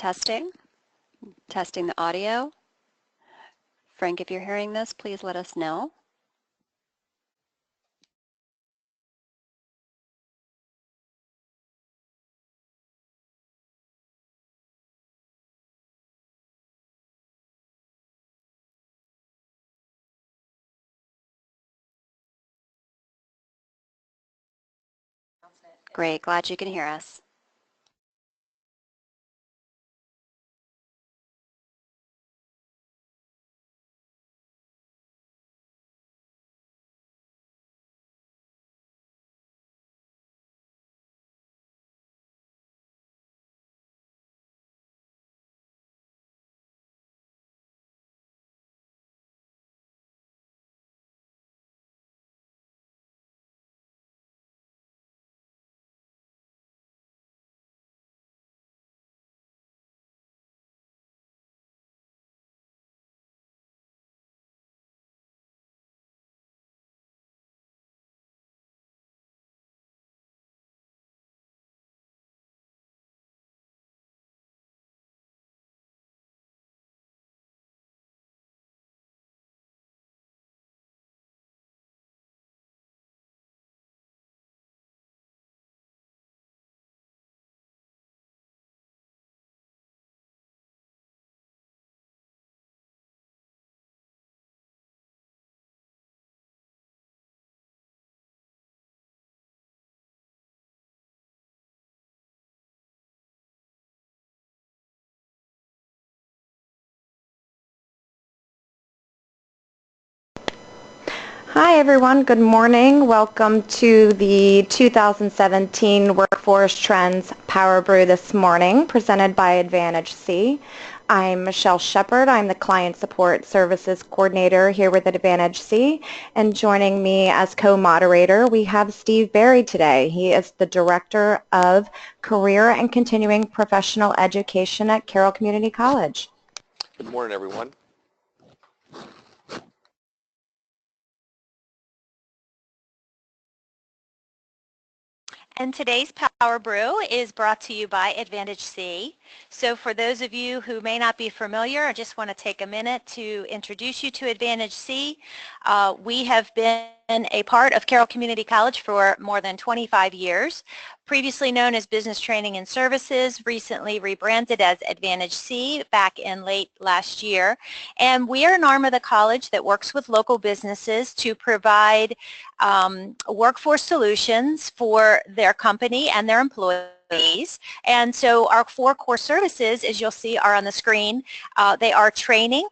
Testing the audio. Frank, if you're hearing this, please let us know. Great, glad you can hear us. Hi everyone, good morning. Welcome to the 2017 Workforce Trends PowerBrew this morning, presented by Advantage C. I'm Michelle Shepard. I'm the Client Support Services Coordinator here with Advantage C. And joining me as co-moderator, we have Steve Berry today. He is the Director of Career and Continuing Professional Education at Carroll Community College. Good morning, everyone. And today's Power Brew is brought to you by Advantage C. So for those of you who may not be familiar, I just want to take a minute to introduce you to Advantage C. We have been a part of Carroll Community College for more than 25 years. Previously known as Business Training and Services, recently rebranded as Advantage C back in late last year. And we are an arm of the college that works with local businesses to provide workforce solutions for their company and their employees. And so our 4 core services, as you'll see, are on the screen. They are training,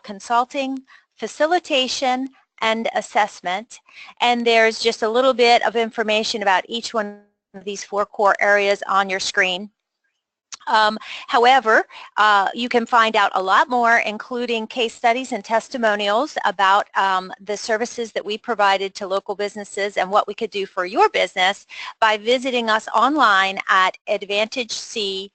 consulting, facilitation, and assessment. And there's just a little bit of information about each one of these 4 core areas on your screen. However, you can find out a lot more, including case studies and testimonials about the services that we provided to local businesses and what we could do for your business by visiting us online at advantage-c.com.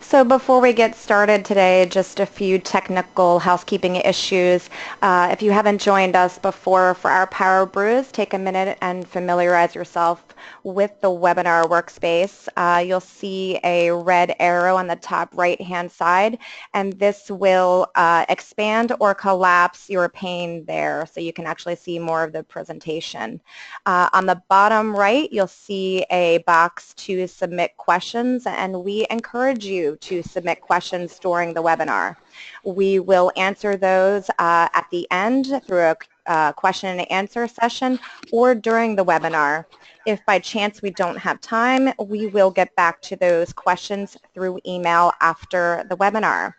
So before we get started today, just a few technical housekeeping issues. If you haven't joined us before for our Power Brews, take a minute and familiarize yourself with the webinar workspace. You'll see a red arrow on the top right-hand side, and this will expand or collapse your pane there so you can actually see more of the presentation. On the bottom right, you'll see a box to submit questions, and we encourage you to submit questions during the webinar. We will answer those at the end through a question and answer session or during the webinar. If by chance we don't have time, we will get back to those questions through email after the webinar.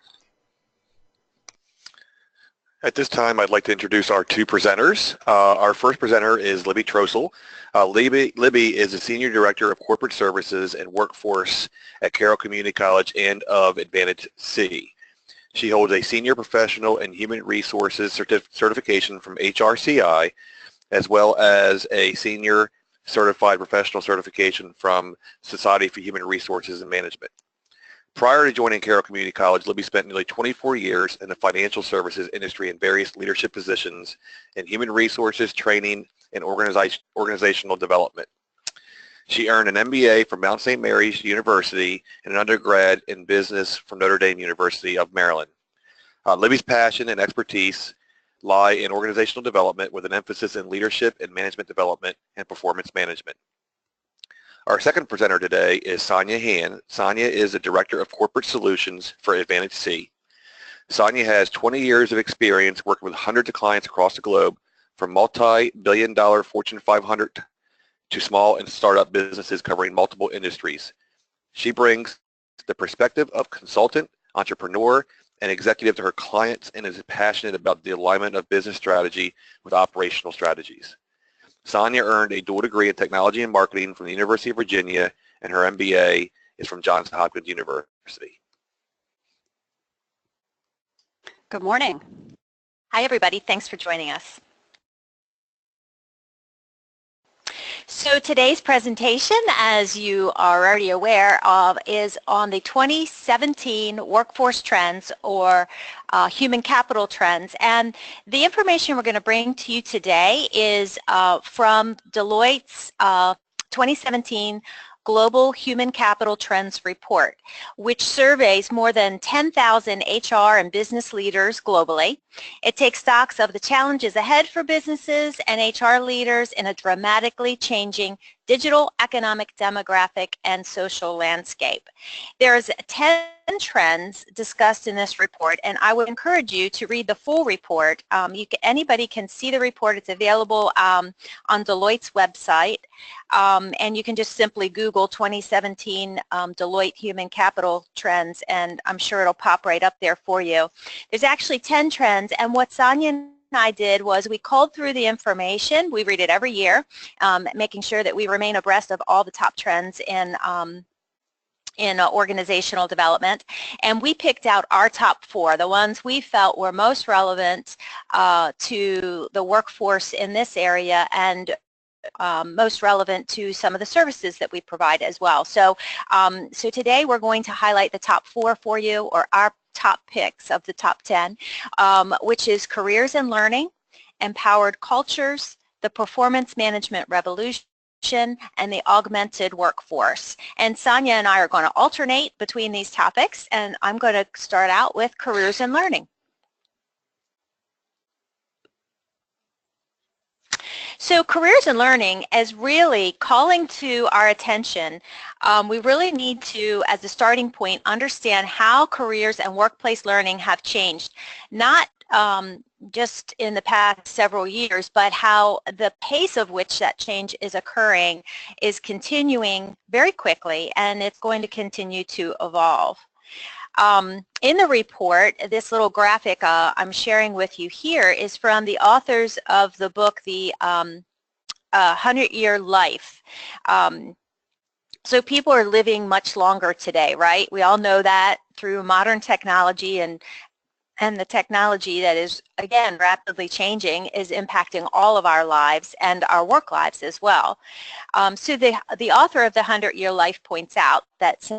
At this time, I'd like to introduce our 2 presenters. Our first presenter is Libby Trossel. Libby is the Senior Director of Corporate Services and Workforce at Carroll Community College and of Advantage C. She holds a Senior Professional in Human Resources certification from HRCI, as well as a Senior Certified Professional certification from Society for Human Resources and Management. Prior to joining Carroll Community College, Libby spent nearly 24 years in the financial services industry in various leadership positions in human resources, training, and organizational development. She earned an MBA from Mount St. Mary's University and an undergrad in business from Notre Dame University of Maryland. Libby's passion and expertise lie in organizational development with an emphasis in leadership and management development and performance management. Our second presenter today is Sonia Han. Sonia is the Director of Corporate Solutions for Advantage C. Sonia has 20 years of experience working with hundreds of clients across the globe, from multi-billion-dollar Fortune 500 to small and startup businesses covering multiple industries. She brings the perspective of consultant, entrepreneur, and executive to her clients and is passionate about the alignment of business strategy with operational strategies. Sonia earned a dual degree in technology and marketing from the University of Virginia, and her MBA is from Johns Hopkins University. Good morning. Hi, everybody. Thanks for joining us. So today's presentation, as you are already aware of, is on the 2017 workforce trends, or human capital trends. And the information we're going to bring to you today is from Deloitte's 2017 Global Human Capital Trends Report, which surveys more than 10,000 HR and business leaders globally. It takes stocks of the challenges ahead for businesses and HR leaders in a dramatically changing digital, economic, demographic, and social landscape. There's 10 trends discussed in this report, and I would encourage you to read the full report. Anybody can see the report. It's available on Deloitte's website, and you can just simply Google 2017 Deloitte Human Capital Trends, and I'm sure it'll pop right up there for you. There's actually 10 trends, and what Sonia and I did was we culled through the information. We read it every year, making sure that we remain abreast of all the top trends in organizational development, and we picked out our top 4, the ones we felt were most relevant to the workforce in this area and most relevant to some of the services that we provide as well. So, so today we're going to highlight the top 4 for you, or our top picks of the top 10, which is careers and learning, empowered cultures, the performance management revolution, and the augmented workforce. And Sonia and I are going to alternate between these topics, and I'm going to start out with careers and learning. So careers and learning is really calling to our attention. We really need to, as a starting point, understand how careers and workplace learning have changed, not just in the past several years, but how the pace of which that change is occurring is continuing very quickly, and it's going to continue to evolve. In the report, this little graphic I'm sharing with you here is from the authors of the book, The 100-Year Life. So people are living much longer today, right? We all know that through modern technology, and the technology that is, again, rapidly changing is impacting all of our lives and our work lives as well. So the author of The 100-Year Life points out that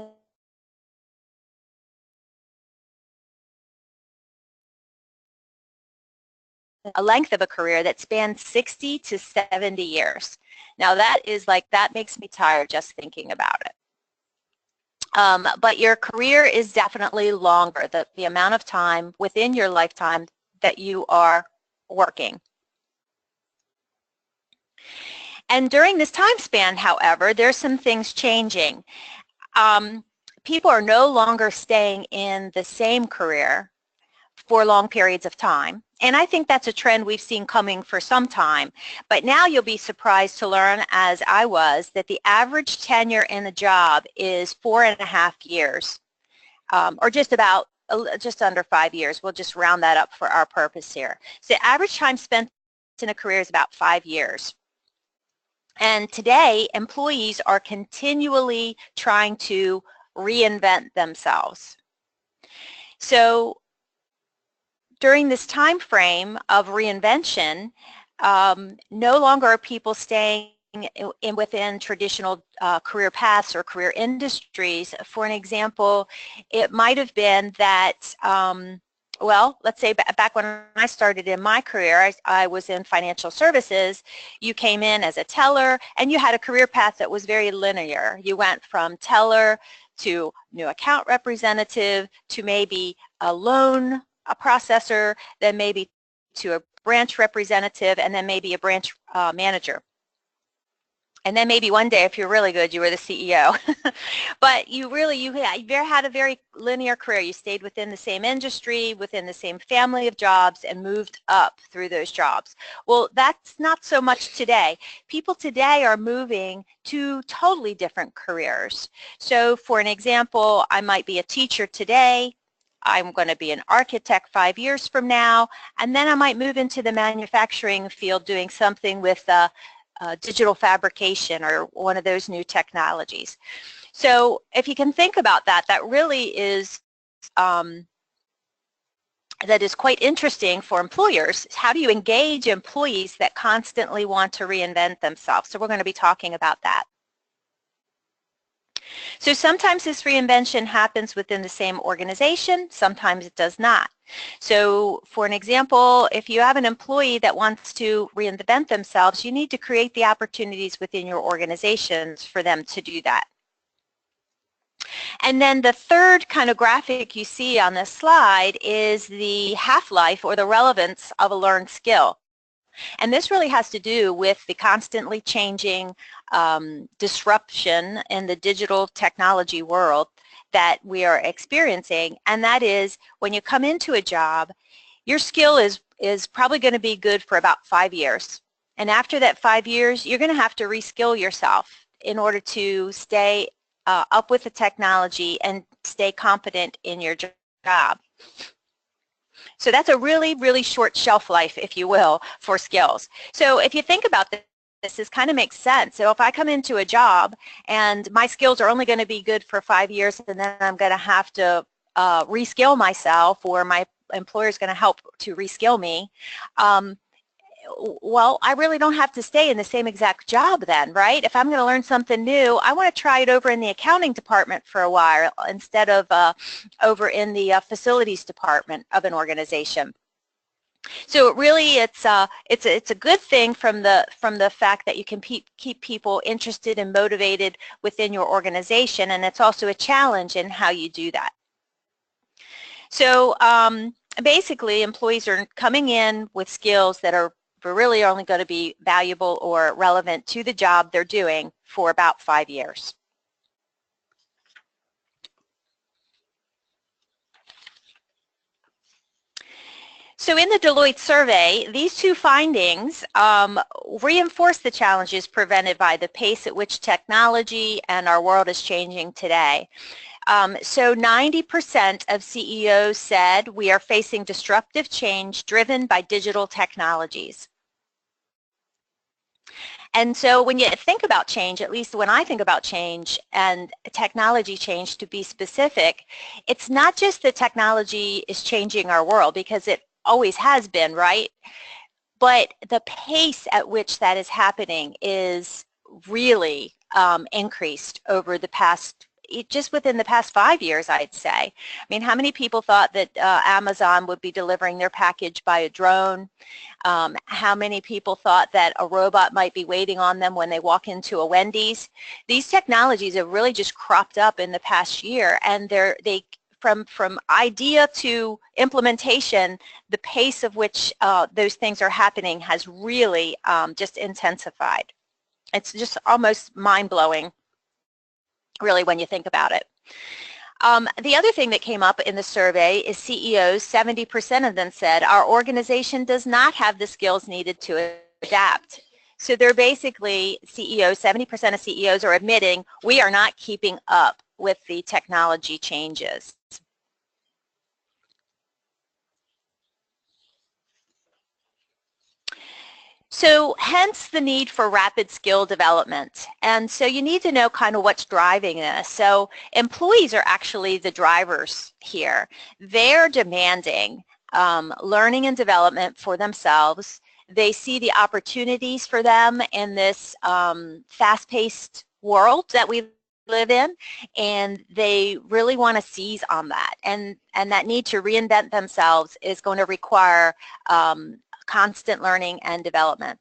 a length of a career that spans 60 to 70 years. Now that makes me tired just thinking about it. But your career is definitely longer, the amount of time within your lifetime that you are working. And during this time span, however, there's some things changing. People are no longer staying in the same career for long periods of time. And I think that's a trend we've seen coming for some time. But now you'll be surprised to learn, as I was, that the average tenure in a job is 4.5 years, or just under 5 years. We'll just round that up for our purpose here. So the average time spent in a career is about 5 years. And today, employees are continually trying to reinvent themselves. So during this time frame of reinvention, no longer are people staying within traditional career paths or career industries. For an example, it might have been that, well, let's say back when I started in my career, I was in financial services. You came in as a teller and you had a career path that was very linear. You went from teller to new account representative to maybe a loan processor, then maybe to a branch representative, and then maybe a branch manager. And then maybe one day, if you're really good, you were the CEO. But you had a very linear career. You stayed within the same industry, within the same family of jobs, and moved up through those jobs. Well, that's not so much today. People today are moving to totally different careers. So for an example, I might be a teacher today. I'm going to be an architect 5 years from now, and then I might move into the manufacturing field doing something with digital fabrication or one of those new technologies. So if you can think about that, that really is quite interesting for employers. How do you engage employees that constantly want to reinvent themselves? So we're going to be talking about that. So sometimes this reinvention happens within the same organization, sometimes it does not. So for an example, if you have an employee that wants to reinvent themselves, you need to create the opportunities within your organizations for them to do that. And then the third kind of graphic you see on this slide is the half-life or the relevance of a learned skill. And this really has to do with the constantly changing disruption in the digital technology world that we are experiencing, and that is when you come into a job, your skill is probably going to be good for about 5 years. And after that 5 years, you're going to have to reskill yourself in order to stay up with the technology and stay competent in your job. So that's a really, really short shelf life, if you will, for skills. So if you think about this kind of makes sense. So if I come into a job and my skills are only going to be good for 5 years and then I'm going to have to reskill myself, or my employer is going to help to reskill me, well, I really don't have to stay in the same exact job then, right? If I'm going to learn something new, I want to try it over in the accounting department for a while instead of over in the facilities department of an organization. So really, it's a good thing from the fact that you can keep people interested and motivated within your organization, and it's also a challenge in how you do that. So basically, employees are coming in with skills that are really only going to be valuable or relevant to the job they're doing for about 5 years. So in the Deloitte survey, these two findings reinforce the challenges presented by the pace at which technology and our world is changing today. So 90% of CEOs said we are facing disruptive change driven by digital technologies. And so when you think about change, at least when I think about change and technology change to be specific, it's not just that technology is changing our world, because it always has been, right? But the pace at which that is happening is really increased over the past, just within the past 5 years, I'd say. I mean, how many people thought that Amazon would be delivering their package by a drone? How many people thought that a robot might be waiting on them when they walk into a Wendy's? These technologies have really just cropped up in the past year, and from idea to implementation, the pace of which those things are happening has really just intensified. It's just almost mind-blowing, really, when you think about it. The other thing that came up in the survey is CEOs. 70% of them said our organization does not have the skills needed to adapt. So they're basically CEOs, 70% of CEOs are admitting we are not keeping up with the technology changes. So hence the need for rapid skill development. And so you need to know kind of what's driving this. So employees are actually the drivers here. They're demanding learning and development for themselves. They see the opportunities for them in this fast-paced world that we live in, and they really want to seize on that. And that need to reinvent themselves is going to require constant learning and development.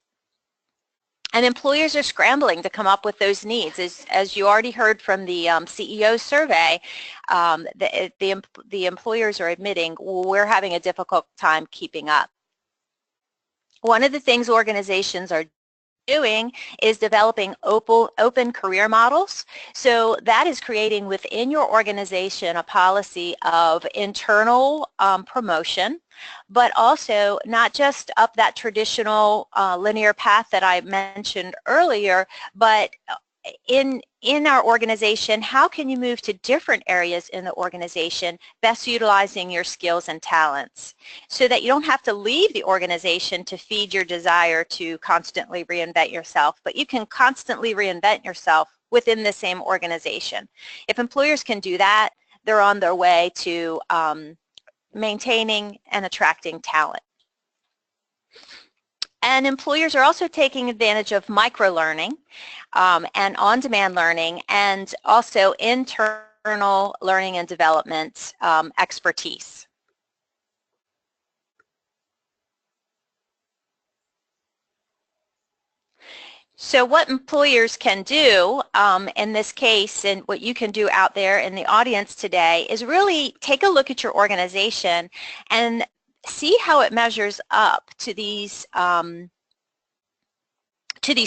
And employers are scrambling to come up with those needs. As you already heard from the CEO survey, the employers are admitting, well, we're having a difficult time keeping up. One of the things organizations are doing is developing open career models. So that is creating within your organization a policy of internal promotion, but also not just up that traditional linear path that I mentioned earlier, but in our organization, how can you move to different areas in the organization, best utilizing your skills and talents, so that you don't have to leave the organization to feed your desire to constantly reinvent yourself, but you can constantly reinvent yourself within the same organization. If employers can do that, they're on their way to maintaining and attracting talent. And employers are also taking advantage of micro-learning and on-demand learning, and also internal learning and development expertise. So what employers can do in this case, and what you can do out there in the audience today, is really take a look at your organization and see how it measures up to these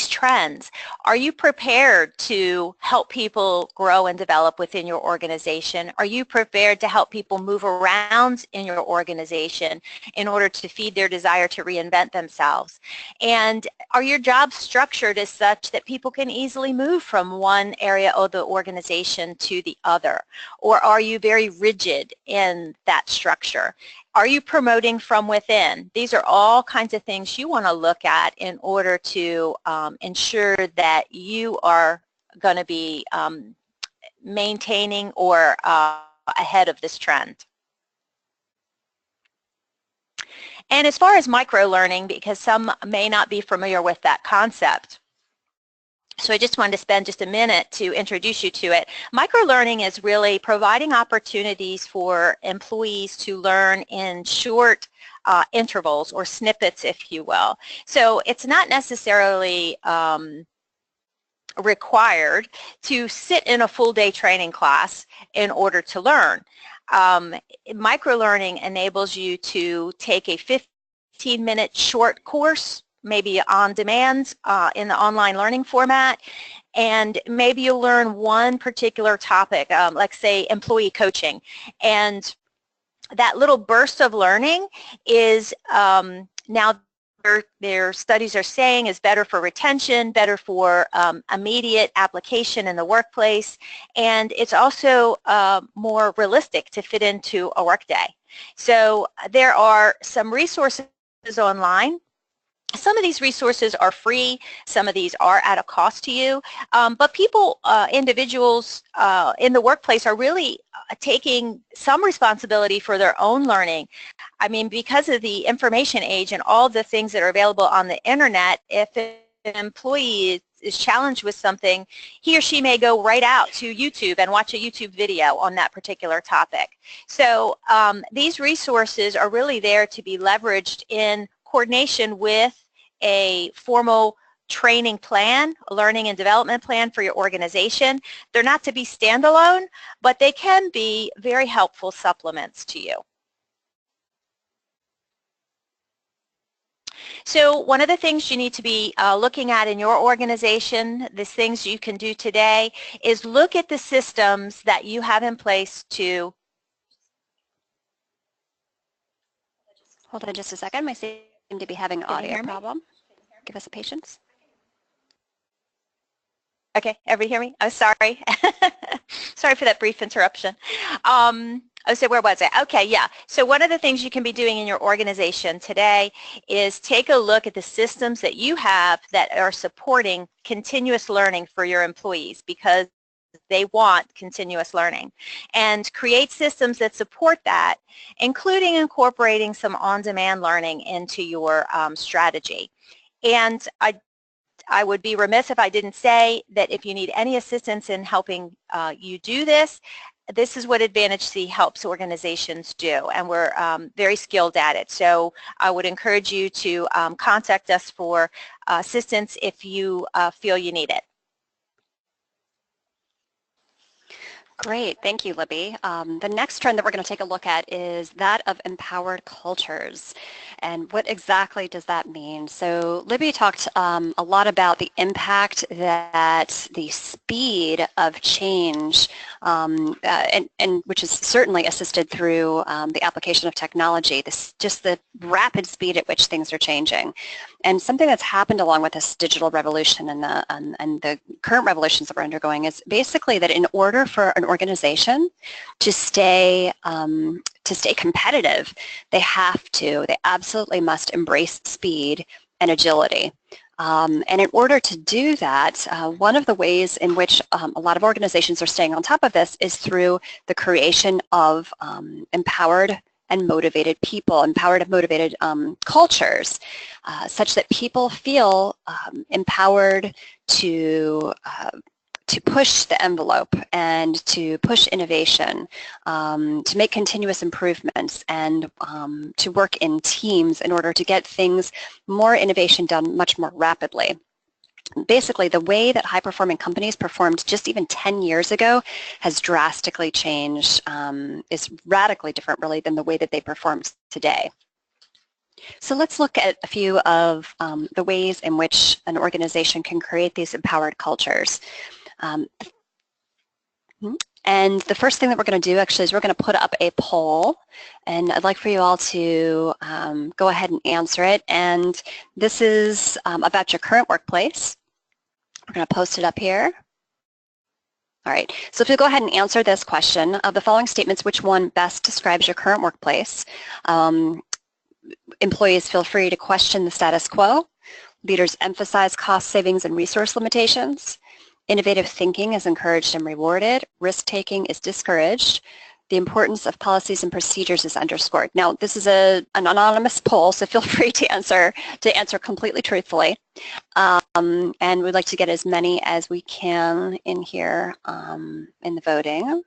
trends. Are you prepared to help people grow and develop within your organization? Are you prepared to help people move around in your organization in order to feed their desire to reinvent themselves? And are your jobs structured as such that people can easily move from one area of the organization to the other? Or are you very rigid in that structure? Are you promoting from within? These are all kinds of things you want to look at in order to ensure that you are going to be maintaining or ahead of this trend. And as far as micro-learning, because some may not be familiar with that concept, so I just wanted to spend just a minute to introduce you to it. Micro-learning is really providing opportunities for employees to learn in short intervals or snippets, if you will. So it's not necessarily required to sit in a full-day training class in order to learn. Micro-learning enables you to take a 15-minute short course, maybe on demand in the online learning format, and maybe you'll learn one particular topic, like say employee coaching, and that little burst of learning is now their studies are saying is better for retention, better for immediate application in the workplace, and it's also more realistic to fit into a workday. So there are some resources online. Some of these resources are free, some of these are at a cost to you, but people, individuals in the workplace are really taking some responsibility for their own learning. I mean, because of the information age and all the things that are available on the internet, if an employee is challenged with something, he or she may go right out to YouTube and watch a YouTube video on that particular topic. So these resources are really there to be leveraged in coordination with a formal training plan, a learning and development plan for your organization. They're not to be standalone, but they can be very helpful supplements to you. So one of the things you need to be looking at in your organization, the things you can do today, is look at the systems that you have in place to... Hold on just a second. I seem to be having an audio problem. Give us a patience. Okay, everybody hear me? Oh, sorry. Sorry for that brief interruption. So where was I? Okay, yeah. So one of the things you can be doing in your organization today is take a look at the systems that you have that are supporting continuous learning for your employees, because they want continuous learning, and create systems that support that, including incorporating some on-demand learning into your strategy. And I would be remiss if I didn't say that if you need any assistance in helping you do this, this is what Advantage C helps organizations do, and we're very skilled at it. So I would encourage you to contact us for assistance if you feel you need it. Great, thank you, Libby. The next trend that we're going to take a look at is that of empowered cultures. And what exactly does that mean? So Libby talked a lot about the impact that the speed of change, and which is certainly assisted through the application of technology, just the rapid speed at which things are changing. And something that's happened along with this digital revolution and the current revolutions that we're undergoing is basically that in order for an organization to stay competitive, they absolutely must embrace speed and agility. And in order to do that, one of the ways in which a lot of organizations are staying on top of this is through the creation of empowered and motivated people, empowered and motivated cultures, such that people feel empowered to push the envelope and to push innovation, to make continuous improvements, and to work in teams in order to get more innovation done much more rapidly. Basically, the way that high-performing companies performed just even 10 years ago has drastically changed, is radically different really than the way that they perform today. So let's look at a few of the ways in which an organization can create these empowered cultures. And the first thing that we're going to do actually is we're going to put up a poll, and I'd like for you all to go ahead and answer it. And this is about your current workplace. We're going to post it up here. All right, so if you'll go ahead and answer this question, of the following statements, which one best describes your current workplace? Employees feel free to question the status quo. Leaders emphasize cost savings and resource limitations. Innovative thinking is encouraged and rewarded. Risk-taking is discouraged. The importance of policies and procedures is underscored. Now, this is an anonymous poll, so feel free to answer completely truthfully. And we'd like to get as many as we can in here in the voting.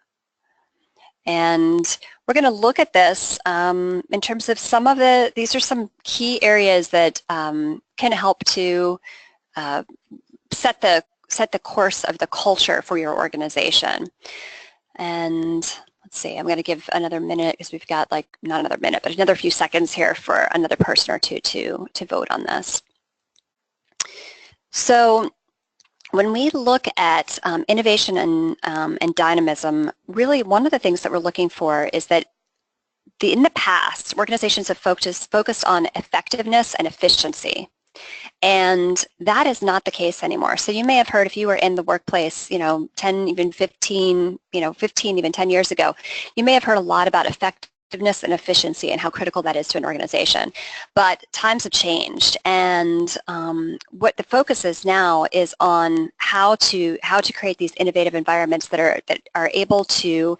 And we're going to look at this in terms of these are some key areas that can help to set the course of the culture for your organization. And let's see, I'm going to give another minute because we've got not another minute, but another few seconds here for another person or two to vote on this. So when we look at innovation and dynamism, really one of the things that we're looking for is that in the past, organizations have focused on effectiveness and efficiency. And that is not the case anymore. So you may have heard, if you were in the workplace, 10, even 15, 15, even 10 years ago, you may have heard a lot about effectiveness and efficiency and how critical that is to an organization. But times have changed, and what the focus is now is on how to create these innovative environments that are able to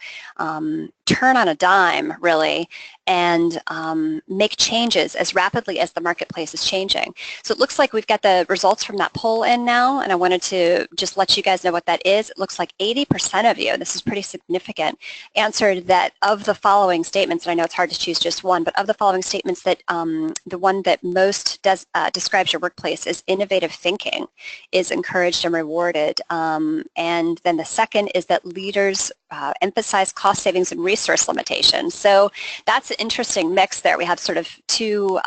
turn on a dime, really, and make changes as rapidly as the marketplace is changing. So it looks like we've got the results from that poll in now, and I wanted to just let you guys know what that is. It looks like 80% of you, this is pretty significant, answered that of the following statements, and I know it's hard to choose just one, but of the following statements, that the one that most describes your workplace is innovative thinking is encouraged and rewarded. And then the second is that leaders emphasize cost savings and resource limitations. So that's an interesting mix there. We have sort of two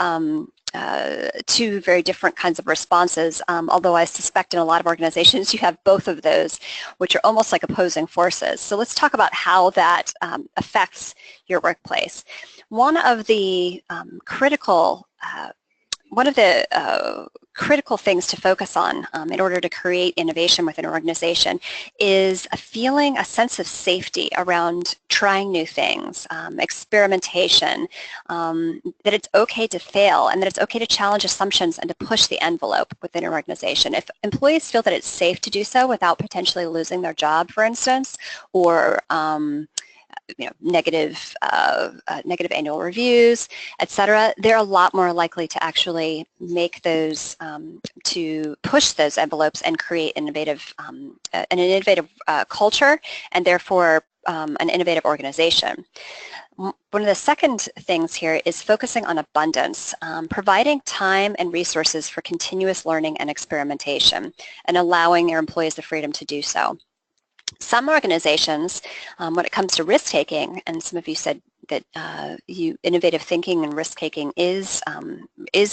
very different kinds of responses, although I suspect in a lot of organizations you have both of those, which are almost like opposing forces. So let's talk about how that affects your workplace. One of the critical one of the critical things to focus on in order to create innovation within an organization is a sense of safety around trying new things, experimentation, that it's okay to fail and that it's okay to challenge assumptions and to push the envelope within an organization. If employees feel that it's safe to do so without potentially losing their job, for instance, or negative annual reviews, etc., they're a lot more likely to actually make those, to push those envelopes and create an innovative culture, and therefore an innovative organization. One of the second things here is focusing on abundance, providing time and resources for continuous learning and experimentation, and allowing your employees the freedom to do so. Some organizations, when it comes to risk-taking, and some of you said that innovative thinking and risk-taking is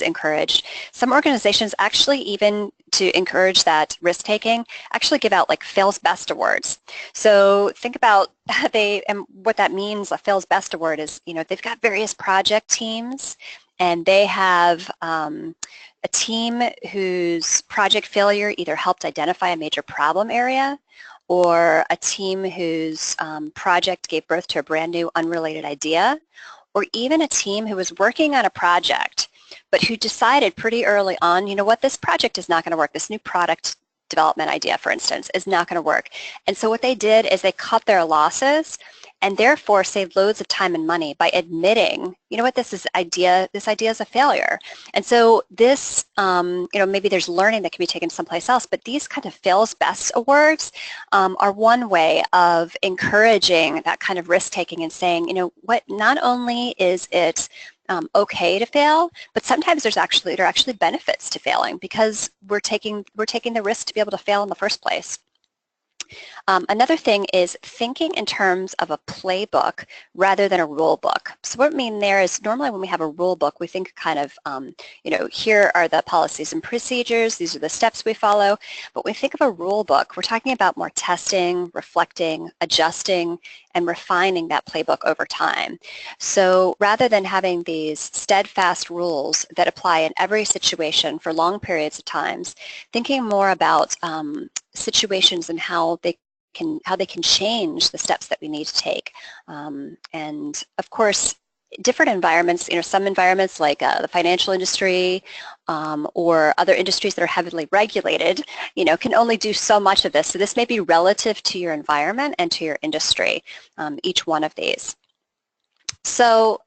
encouraged. Some organizations actually, even to encourage that risk-taking, actually give out like fails best awards. So think about and what that means. A fails best award is, they've got various project teams, and they have a team whose project failure either helped identify a major problem area, or a team whose project gave birth to a brand new unrelated idea, or even a team who was working on a project but who decided pretty early on, this project is not going to work. This new product development idea, for instance, is not going to work. And so what they did is they cut their losses and therefore saved loads of time and money by admitting, this idea is a failure. And so this, maybe there's learning that can be taken someplace else, but these kind of fails best awards are one way of encouraging that kind of risk-taking and saying, not only is it okay to fail, but sometimes there are actually benefits to failing because we're taking the risk to be able to fail in the first place. Another thing is thinking in terms of a playbook rather than a rule book. So what I mean there is normally when we have a rule book, we think kind of, here are the policies and procedures, these are the steps we follow. But when we think of a rule book, we're talking about more testing, reflecting, adjusting, and refining that playbook over time. So rather than having these steadfast rules that apply in every situation for long periods of times, thinking more about situations and how they can change the steps that we need to take. And of course, different environments, some environments like the financial industry or other industries that are heavily regulated, can only do so much of this. So this may be relative to your environment and to your industry, each one of these. So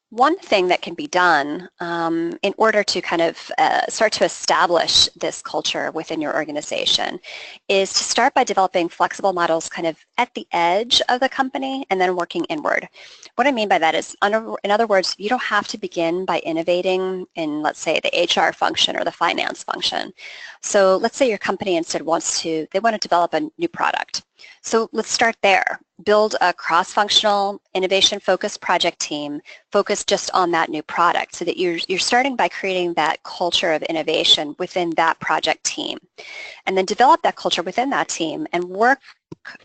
one thing that can be done in order to kind of start to establish this culture within your organization is to start by developing flexible models kind of at the edge of the company and then working inward. What I mean by that is, in other words, you don't have to begin by innovating in, let's say, the HR function or the finance function. So let's say your company instead wants to develop a new product. So let's start there. Build a cross-functional, innovation-focused project team focused just on that new product so that you're starting by creating that culture of innovation within that project team. And then develop that culture within that team and work,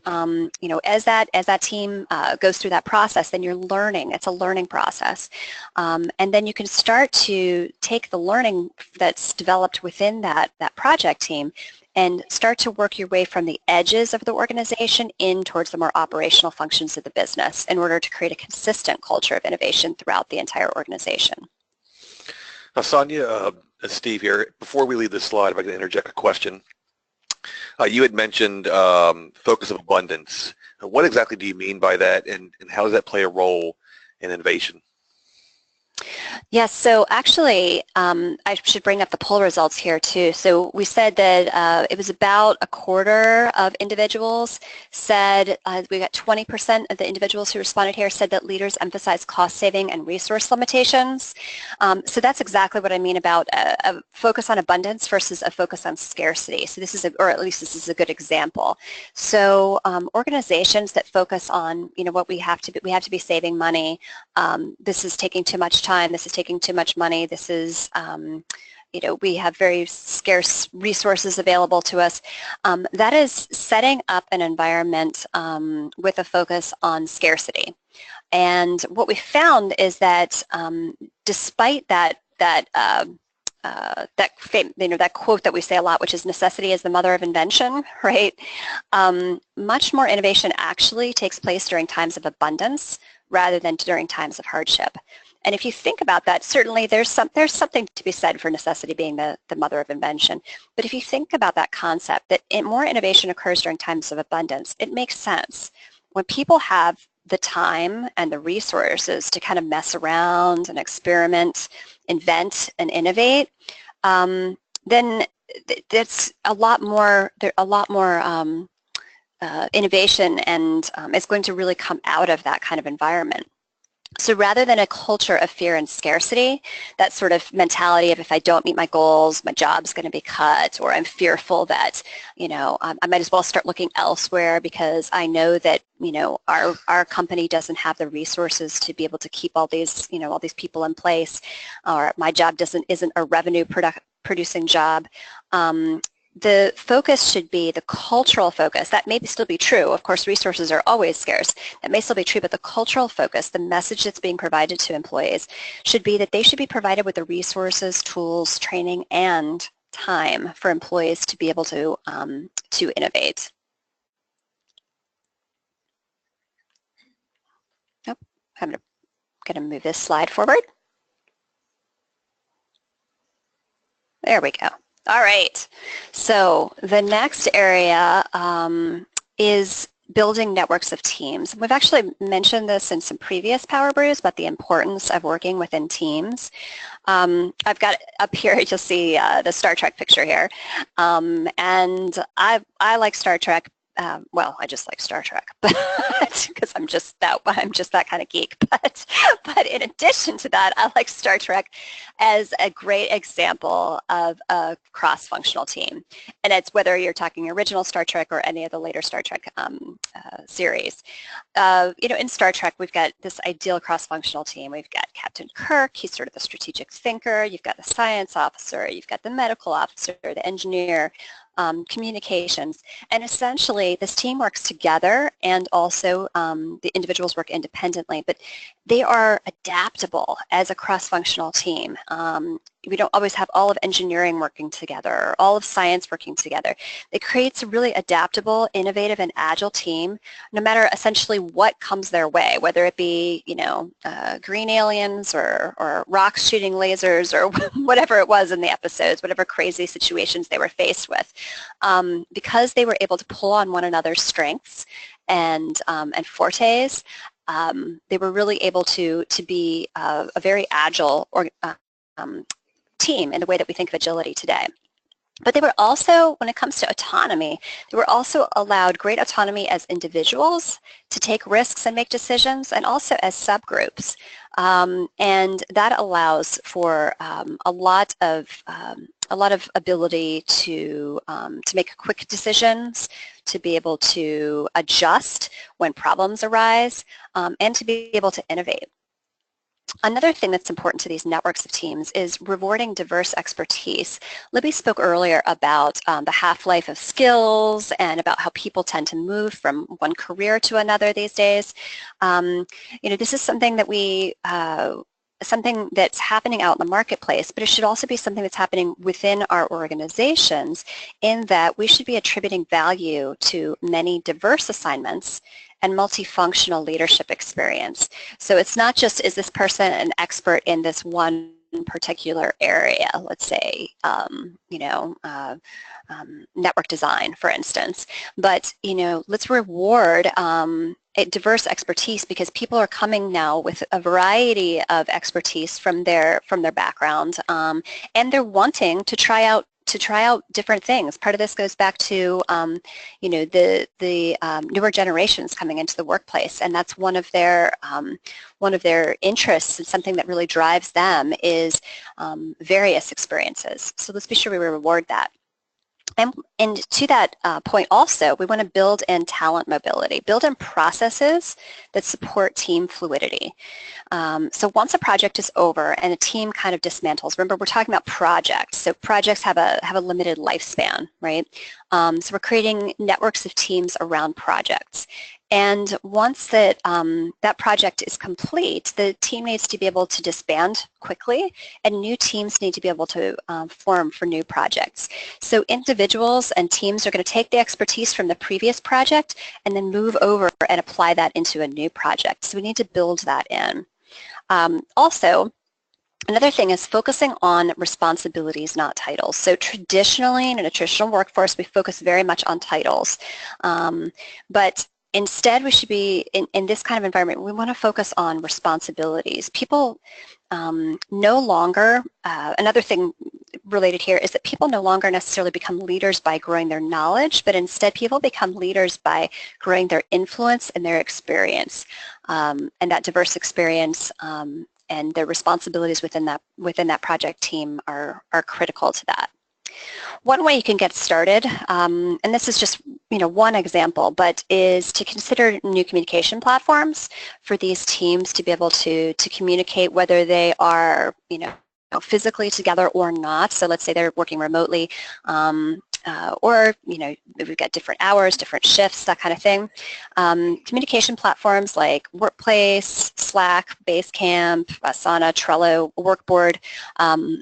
as that team goes through that process, then you're learning. It's a learning process. And then you can start to take the learning that's developed within that project team and start to work your way from the edges of the organization in towards the more operational functions of the business in order to create a consistent culture of innovation throughout the entire organization. Now, Sonia, Steve here, before we leave this slide, if I can interject a question. You had mentioned focus of abundance. What exactly do you mean by that, and how does that play a role in innovation? Yes, so actually, I should bring up the poll results here too. So we said that it was about a quarter of individuals said, we got 20% of the individuals who responded here said that leaders emphasize cost saving and resource limitations. So that's exactly what I mean about a focus on abundance versus a focus on scarcity. So this is, or at least this is a good example. So organizations that focus on, what we have to be saving money. This is taking too much time. This is taking too much money. This is, we have very scarce resources available to us. That is setting up an environment with a focus on scarcity. And what we found is that despite that that quote that we say a lot, which is necessity is the mother of invention, right? Much more innovation actually takes place during times of abundance rather than during times of hardship. And if you think about that, certainly there's something to be said for necessity being the mother of invention. But if you think about that concept, that more innovation occurs during times of abundance, it makes sense. When people have the time and the resources to kind of mess around and experiment, invent and innovate, then it's a lot more innovation, and it's going to really come out of that kind of environment. So rather than a culture of fear and scarcity, that sort of mentality of if I don't meet my goals, my job's going to be cut, or I'm fearful that, I might as well start looking elsewhere because I know that, our company doesn't have the resources to be able to keep all these people in place, or my job isn't a revenue producing job. The focus should be the cultural focus. That may still be true. Of course, resources are always scarce. That may still be true, but the cultural focus, the message that's being provided to employees should be that they should be provided with the resources, tools, training, and time for employees to be able to innovate. Oh, I'm going to move this slide forward. There we go. All right, so the next area is building networks of teams. We've actually mentioned this in some previous Power Brews about the importance of working within teams. I've got up here, you'll see the Star Trek picture here, and I like Star Trek. Well, I just like Star Trek, because I'm just that kind of geek. But in addition to that, I like Star Trek as a great example of a cross-functional team, and it's whether you're talking original Star Trek or any of the later Star Trek series. In Star Trek, we've got this ideal cross-functional team. We've got Captain Kirk. He's sort of the strategic thinker. You've got the science officer. You've got the medical officer, the engineer. Communications, and essentially this team works together, and also the individuals work independently, but they are adaptable as a cross-functional team. We don't always have all of engineering working together or all of science working together. It creates a really adaptable, innovative, and agile team, no matter essentially what comes their way, whether it be, green aliens or rocks shooting lasers or whatever it was in the episodes, whatever crazy situations they were faced with. Because they were able to pull on one another's strengths and fortes, they were really able to be a very agile team in the way that we think of agility today. But they were also, when it comes to autonomy, they were also allowed great autonomy as individuals to take risks and make decisions, and also as subgroups. And that allows for a lot of ability to make quick decisions, to be able to adjust when problems arise, and to be able to innovate. Another thing that's important to these networks of teams is rewarding diverse expertise. Libby spoke earlier about the half-life of skills and about how people tend to move from one career to another these days. This is something that something that's happening out in the marketplace, but it should also be something that's happening within our organizations, in that we should be attributing value to many diverse assignments and multifunctional leadership experience. So it's not just, is this person an expert in this one particular area, let's say, network design, for instance, but, let's reward diverse expertise, because people are coming now with a variety of expertise from their background, and they're wanting to try out different things. Part of this goes back to, the newer generations coming into the workplace, and that's one of their interests, and something that really drives them is various experiences. So let's be sure we reward that. And to that point also, we want to build in talent mobility, build in processes that support team fluidity. So once a project is over and a team kind of dismantles, remember we're talking about projects, so projects have a limited lifespan, right? So we're creating networks of teams around projects. And once that, that project is complete, the team needs to be able to disband quickly, and new teams need to be able to form for new projects. So individuals and teams are going to take the expertise from the previous project and then move over and apply that into a new project. So we need to build that in. Also, another thing is focusing on responsibilities, not titles. So traditionally, in a traditional workforce, we focus very much on titles. But instead, we should be, in this kind of environment, we want to focus on responsibilities. People no longer, another thing related here is that people no longer necessarily become leaders by growing their knowledge, but instead people become leaders by growing their influence and their experience. And that diverse experience and their responsibilities within that project team are critical to that. One way you can get started, and this is just one example, but is to consider new communication platforms for these teams to be able to communicate, whether they are physically together or not. So let's say they're working remotely, or we've got different hours, different shifts, that kind of thing. Communication platforms like Workplace, Slack, Basecamp, Asana, Trello, Workboard,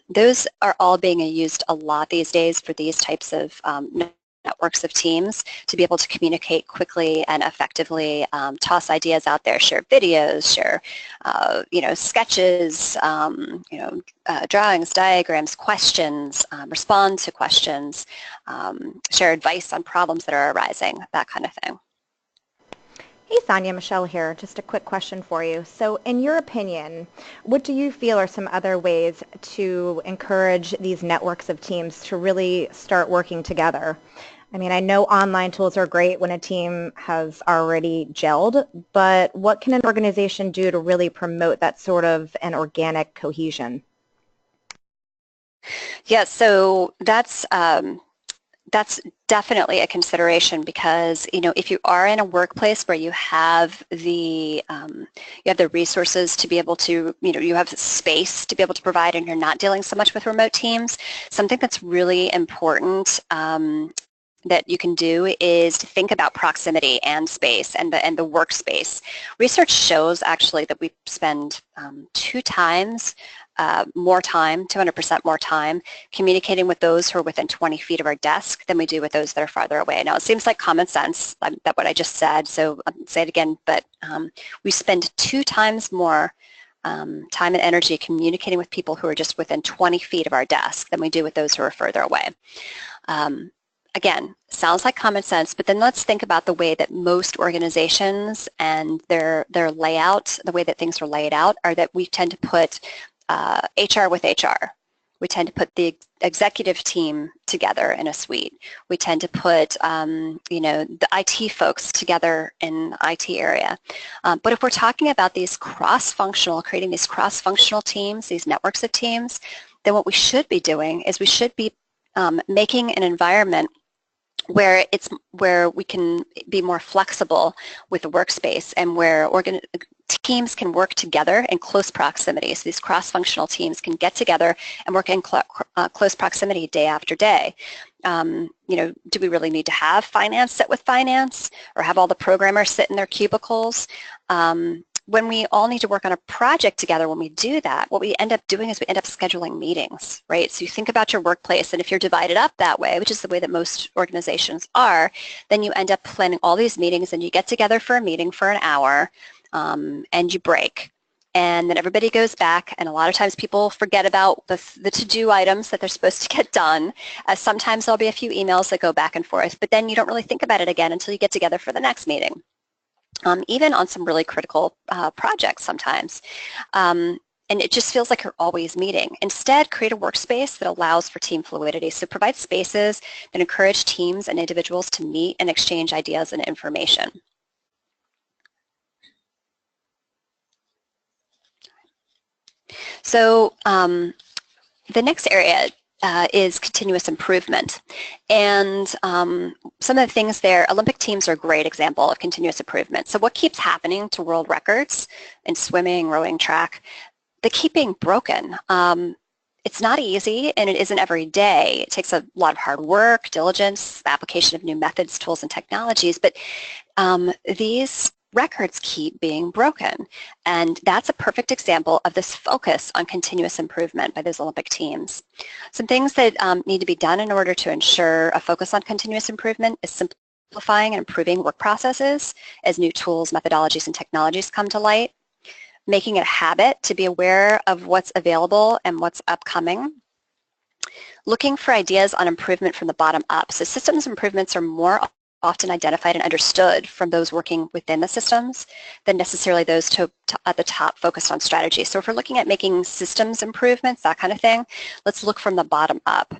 those are all being used a lot these days for these types of networks of teams to be able to communicate quickly and effectively, toss ideas out there, share videos, share sketches, drawings, diagrams, questions, respond to questions, share advice on problems that are arising, that kind of thing. Hey Sonia, Michelle here. Just a quick question for you. So in your opinion, what do you feel are some other ways to encourage these networks of teams to really start working together? I mean, I know online tools are great when a team has already gelled, but what can an organization do to really promote that sort of an organic cohesion? Yeah, so that's definitely a consideration because if you are in a workplace where you have the resources to be able to you have space to be able to provide and you're not dealing so much with remote teams, something that's really important that you can do is to think about proximity and space and the workspace. Research shows actually that we spend 2 times more time, 200% more time, communicating with those who are within 20 feet of our desk than we do with those that are farther away. Now, it seems like common sense, that what I just said, so I'll say it again, but we spend 2 times more time and energy communicating with people who are just within 20 feet of our desk than we do with those who are further away. Again, sounds like common sense, but then let's think about the way that most organizations and their layout, the way that things are laid out, are that we tend to put HR with HR. We tend to put the executive team together in a suite. We tend to put, the IT folks together in the IT area. But if we're talking about these cross-functional, creating these cross-functional teams, these networks of teams, then what we should be doing is we should be making an environment where we can be more flexible with the workspace and where teams can work together in close proximity. So these cross-functional teams can get together and work in close proximity day after day. Do we really need to have finance sit with finance or have all the programmers sit in their cubicles? When we all need to work on a project together, when we do that, what we end up doing is we end up scheduling meetings, right? So you think about your workplace, and if you're divided up that way, which is the way that most organizations are, then you end up planning all these meetings and you get together for a meeting for an hour and you break. And then everybody goes back, and a lot of times people forget about the to-do items that they're supposed to get done. Sometimes there'll be a few emails that go back and forth, but then you don't really think about it again until you get together for the next meeting. Even on some really critical projects sometimes. And it just feels like you're always meeting. Instead, create a workspace that allows for team fluidity. So provide spaces that encourage teams and individuals to meet and exchange ideas and information. So the next area is continuous improvement. And some of the things there, Olympic teams are a great example of continuous improvement. So what keeps happening to world records in swimming, rowing, track? They keep being broken. It's not easy, and it isn't every day. It takes a lot of hard work, diligence, the application of new methods, tools, and technologies, but these records keep being broken. And that's a perfect example of this focus on continuous improvement by those Olympic teams. Some things that need to be done in order to ensure a focus on continuous improvement is simplifying and improving work processes as new tools, methodologies, and technologies come to light, making it a habit to be aware of what's available and what's upcoming, looking for ideas on improvement from the bottom up. So systems improvements are more often identified and understood from those working within the systems than necessarily those at the top focused on strategy. So if we're looking at making systems improvements, that kind of thing, let's look from the bottom up.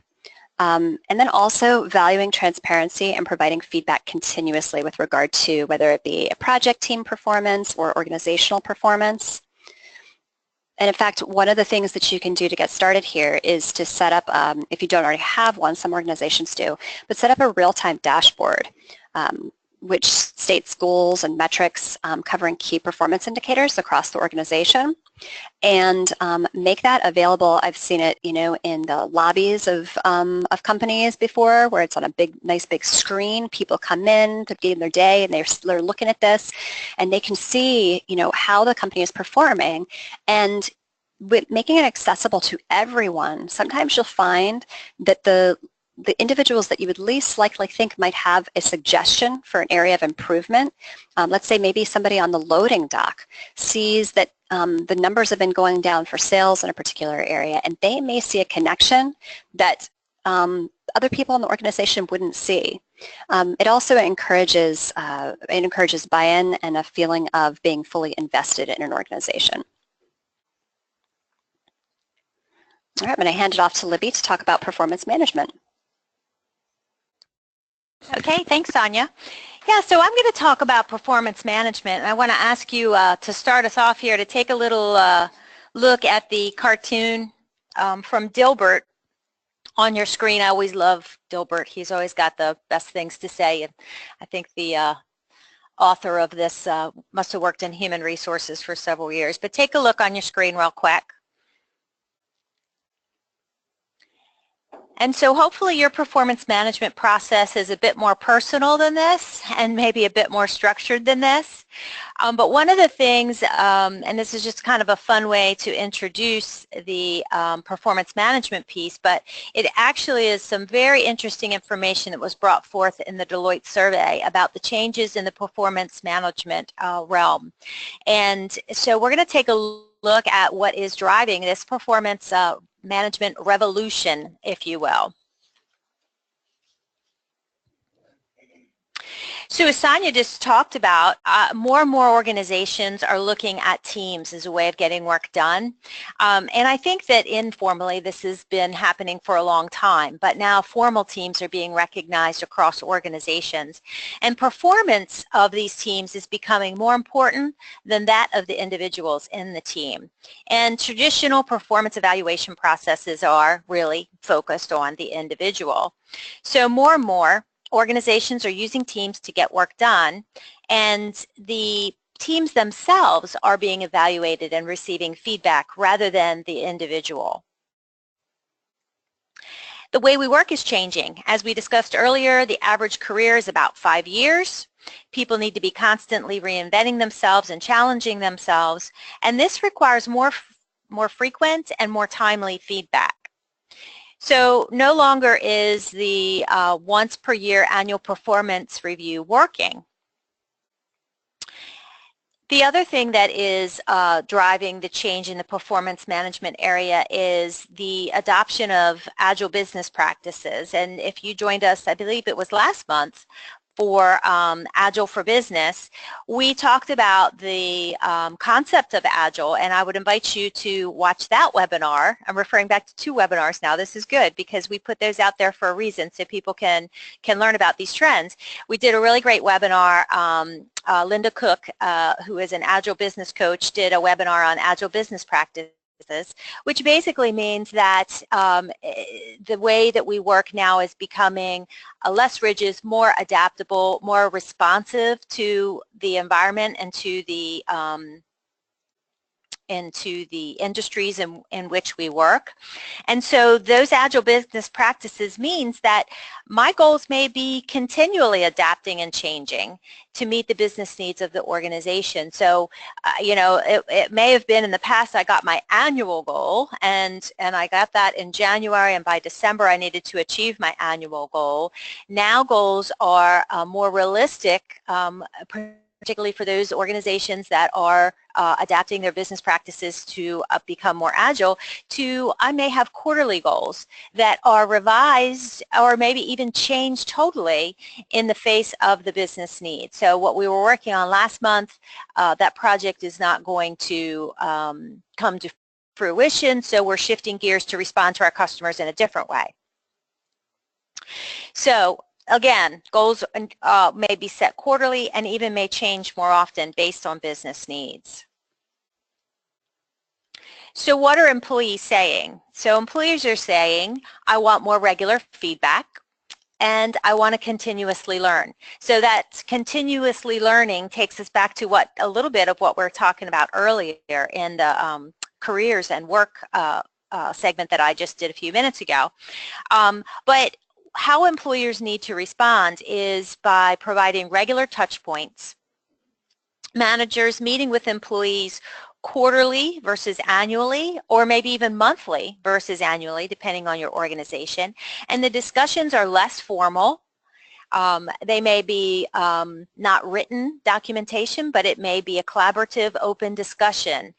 And then also valuing transparency and providing feedback continuously with regard to whether it be a project team performance or organizational performance. And in fact, one of the things that you can do to get started here is to set up, if you don't already have one, some organizations do, but set up a real-time dashboard which states goals and metrics covering key performance indicators across the organization, and make that available. I've seen it, in the lobbies of companies before, where it's on a nice big screen. People come in to begin their day, and they're looking at this, and they can see, how the company is performing, and with making it accessible to everyone. Sometimes you'll find that the individuals that you would least likely think might have a suggestion for an area of improvement. Let's say maybe somebody on the loading dock sees that the numbers have been going down for sales in a particular area, and they may see a connection that other people in the organization wouldn't see. It also encourages buy-in and a feeling of being fully invested in an organization. All right, I'm going to hand it off to Libby to talk about performance management. Okay, thanks, Sonia. Yeah, so I'm going to talk about performance management. I want to ask you to start us off here to take a little look at the cartoon from Dilbert on your screen. I always love Dilbert. He's always got the best things to say, and I think the author of this must have worked in human resources for several years. But take a look on your screen real quick. And so hopefully your performance management process is a bit more personal than this, and maybe a bit more structured than this. But one of the things, and this is just kind of a fun way to introduce the performance management piece, but it actually is some very interesting information that was brought forth in the Deloitte survey about the changes in the performance management realm. And so we're going to take a look at what is driving this performance management revolution, if you will. So as Sonia just talked about, more and more organizations are looking at teams as a way of getting work done. And I think that informally this has been happening for a long time, but now formal teams are being recognized across organizations. And performance of these teams is becoming more important than that of the individuals in the team. And traditional performance evaluation processes are really focused on the individual. So more and more organizations are using teams to get work done, and the teams themselves are being evaluated and receiving feedback rather than the individual. The way we work is changing. As we discussed earlier, the average career is about 5 years. People need to be constantly reinventing themselves and challenging themselves, and this requires more frequent and more timely feedback. So no longer is the once per year annual performance review working. The other thing that is driving the change in the performance management area is the adoption of agile business practices. And if you joined us, I believe it was last month, for Agile for Business, we talked about the concept of Agile, and I would invite you to watch that webinar. I'm referring back to 2 webinars now. This is good because we put those out there for a reason so people can learn about these trends. We did a really great webinar. Linda Cook, who is an Agile business coach, did a webinar on Agile business practice, which basically means that the way that we work now is becoming less rigid, more adaptable, more responsive to the environment and to the into the industries in which we work. And so those agile business practices means that my goals may be continually adapting and changing to meet the business needs of the organization. So, you know, it may have been in the past I got my annual goal, and I got that in January, and by December I needed to achieve my annual goal. Now goals are more realistic, particularly for those organizations that are adapting their business practices to become more agile, to I may have quarterly goals that are revised or maybe even changed totally in the face of the business needs. So what we were working on last month, that project is not going to come to fruition, so we're shifting gears to respond to our customers in a different way. So again, goals may be set quarterly and even may change more often based on business needs. So what are employees saying? So employees are saying, I want more regular feedback and I want to continuously learn. So that continuously learning takes us back to a little bit of what we were talking about earlier in the careers and work segment that I just did a few minutes ago. But how employers need to respond is by providing regular touch points, managers meeting with employees quarterly versus annually, or maybe even monthly versus annually, depending on your organization. And the discussions are less formal. They may be not written documentation, but it may be a collaborative, open discussion.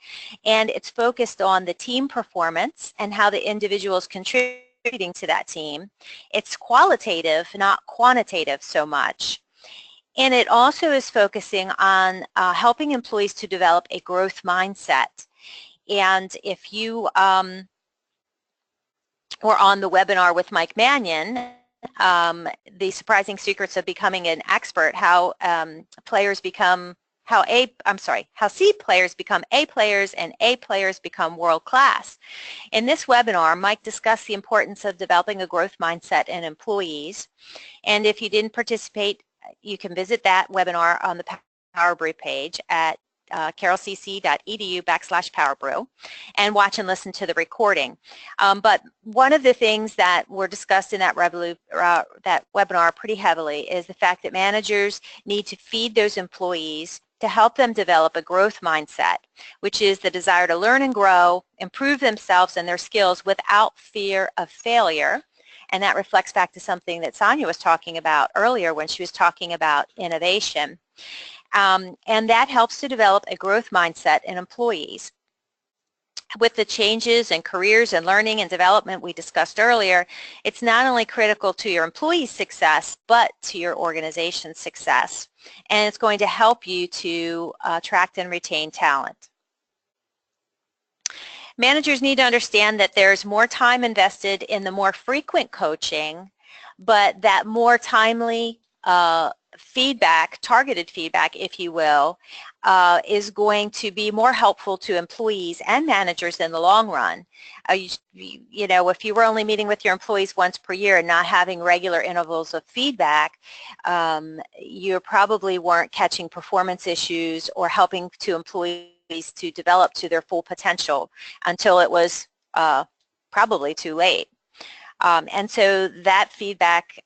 And it's focused on the team performance and how the individuals contributing to that team. It's qualitative, not quantitative so much. And it also is focusing on helping employees to develop a growth mindset. And if you were on the webinar with Mike Mannion, the surprising secrets of becoming an expert, how C players become A players and A players become world class. In this webinar, Mike discussed the importance of developing a growth mindset in employees. And if you didn't participate, you can visit that webinar on the PowerBrew page at carrollcc.edu/PowerBrew and watch and listen to the recording. But one of the things that were discussed in that webinar pretty heavily is the fact that managers need to feed those employees to help them develop a growth mindset, which is the desire to learn and grow, improve themselves and their skills without fear of failure. And that reflects back to something that Sonia was talking about earlier when she was talking about innovation. And that helps to develop a growth mindset in employees. With the changes in careers and learning and development we discussed earlier, it's not only critical to your employees' success, but to your organization's success. And it's going to help you to attract and retain talent. Managers need to understand that there's more time invested in the more frequent coaching, but that more timely feedback, targeted feedback, if you will, is going to be more helpful to employees and managers in the long run. You know, if you were only meeting with your employees once per year and not having regular intervals of feedback, you probably weren't catching performance issues or helping to employees to develop to their full potential until it was probably too late. And so that feedback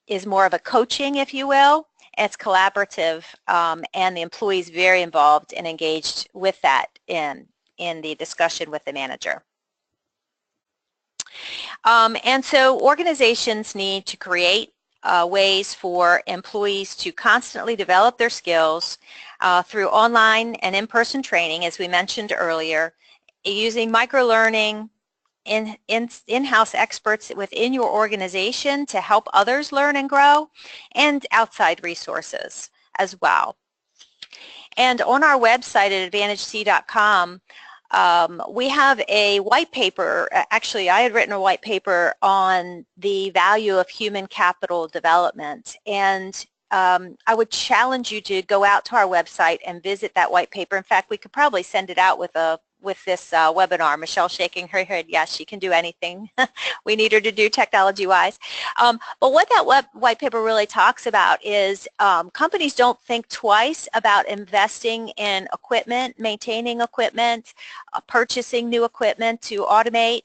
is more of a coaching, if you will. It's collaborative, and the employee is very involved and engaged with that in the discussion with the manager. And so organizations need to create ways for employees to constantly develop their skills through online and in-person training, as we mentioned earlier, using microlearning, in-house experts within your organization to help others learn and grow, and outside resources as well. And on our website at advantagec.com, we have a white paper. Actually, I had written a white paper on the value of human capital development, and I would challenge you to go out to our website and visit that white paper. In fact, we could probably send it out with a with this webinar. Michelle's shaking her head. Yes, she can do anything we need her to do technology-wise. But what that white paper really talks about is companies don't think twice about investing in equipment, maintaining equipment, purchasing new equipment to automate,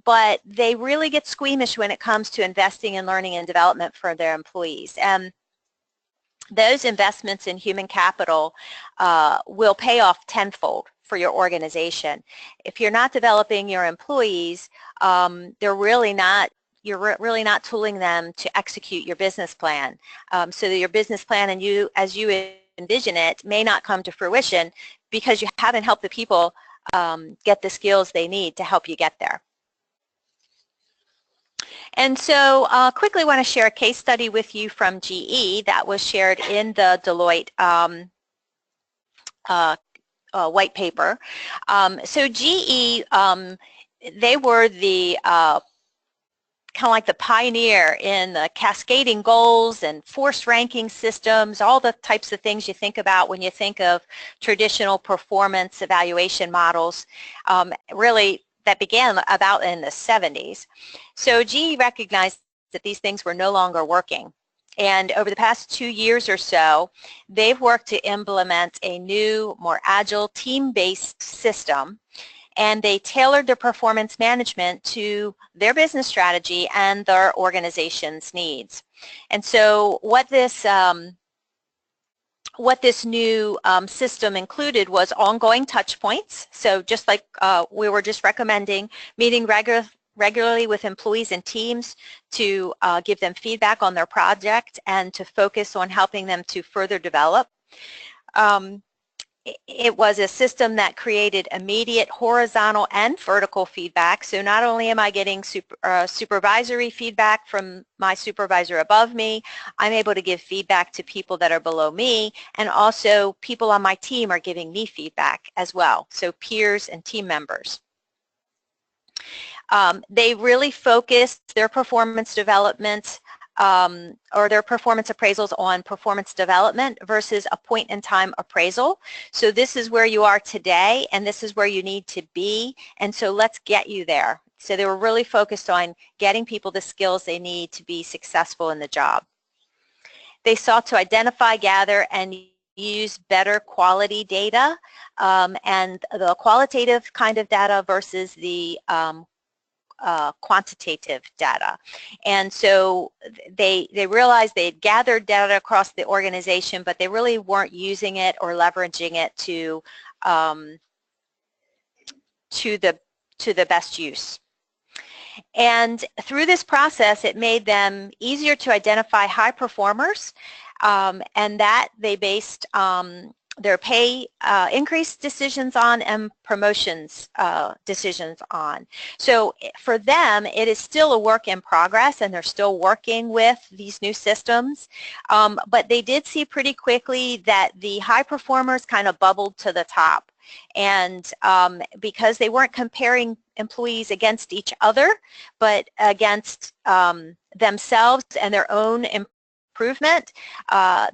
but they really get squeamish when it comes to investing in learning and development for their employees. And those investments in human capital will pay off tenfold for your organization. If you're not developing your employees, you're really not tooling them to execute your business plan. So that your business plan and as you envision it may not come to fruition because you haven't helped the people get the skills they need to help you get there. And so quickly want to share a case study with you from GE that was shared in the Deloitte white paper. So GE, they were the kind of like the pioneer in the cascading goals and force ranking systems, all the types of things you think about when you think of traditional performance evaluation models. Really, that began about in the 70s. So GE recognized that these things were no longer working. And over the past 2 years or so, they've worked to implement a new, more agile, team-based system, and they tailored their performance management to their business strategy and their organization's needs. And so what this new system included was ongoing touch points. So just like we were just recommending, meeting regularly with employees and teams to give them feedback on their project and to focus on helping them to further develop. It was a system that created immediate horizontal and vertical feedback. So not only am I getting supervisory feedback from my supervisor above me, I'm able to give feedback to people that are below me, and also people on my team are giving me feedback as well, so peers and team members. They really focused their performance development or their performance appraisals on performance development versus a point-in-time appraisal. So this is where you are today, and this is where you need to be, and so let's get you there. So they were really focused on getting people the skills they need to be successful in the job. They sought to identify, gather, and use better quality data, and the qualitative kind of data versus the quantitative data. And so they realized they had gathered data across the organization, but they really weren't using it or leveraging it to the best use. And through this process, it made them easier to identify high performers, and that they based their pay increase decisions on and promotions decisions on. So for them, it is still a work in progress, and they're still working with these new systems. But they did see pretty quickly that the high performers kind of bubbled to the top. And because they weren't comparing employees against each other, but against themselves and their own improvement,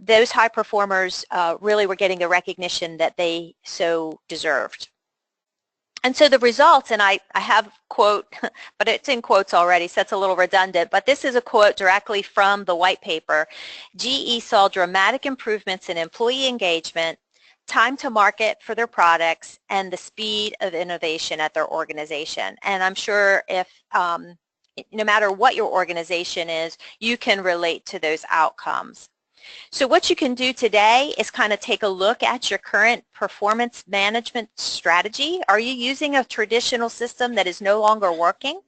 those high performers really were getting the recognition that they so deserved. And so the results, and I have a quote, but it's in quotes already, so that's a little redundant, but this is a quote directly from the white paper. GE saw dramatic improvements in employee engagement, time to market for their products, and the speed of innovation at their organization. And I'm sure if no matter what your organization is, you can relate to those outcomes. So what you can do today is kind of take a look at your current performance management strategy. Are you using a traditional system that is no longer working?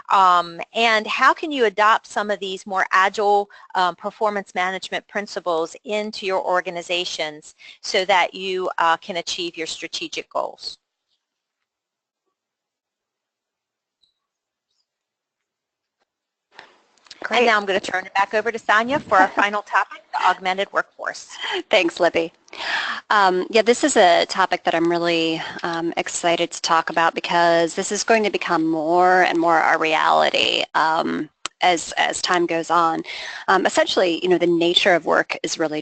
And how can you adopt some of these more agile performance management principles into your organizations so that you can achieve your strategic goals? Great. And now I'm going to turn it back over to Sonia for our final topic, the augmented workforce. Thanks, Libby. Yeah, this is a topic that I'm really excited to talk about because this is going to become more and more a reality as time goes on. Essentially, the nature of work is really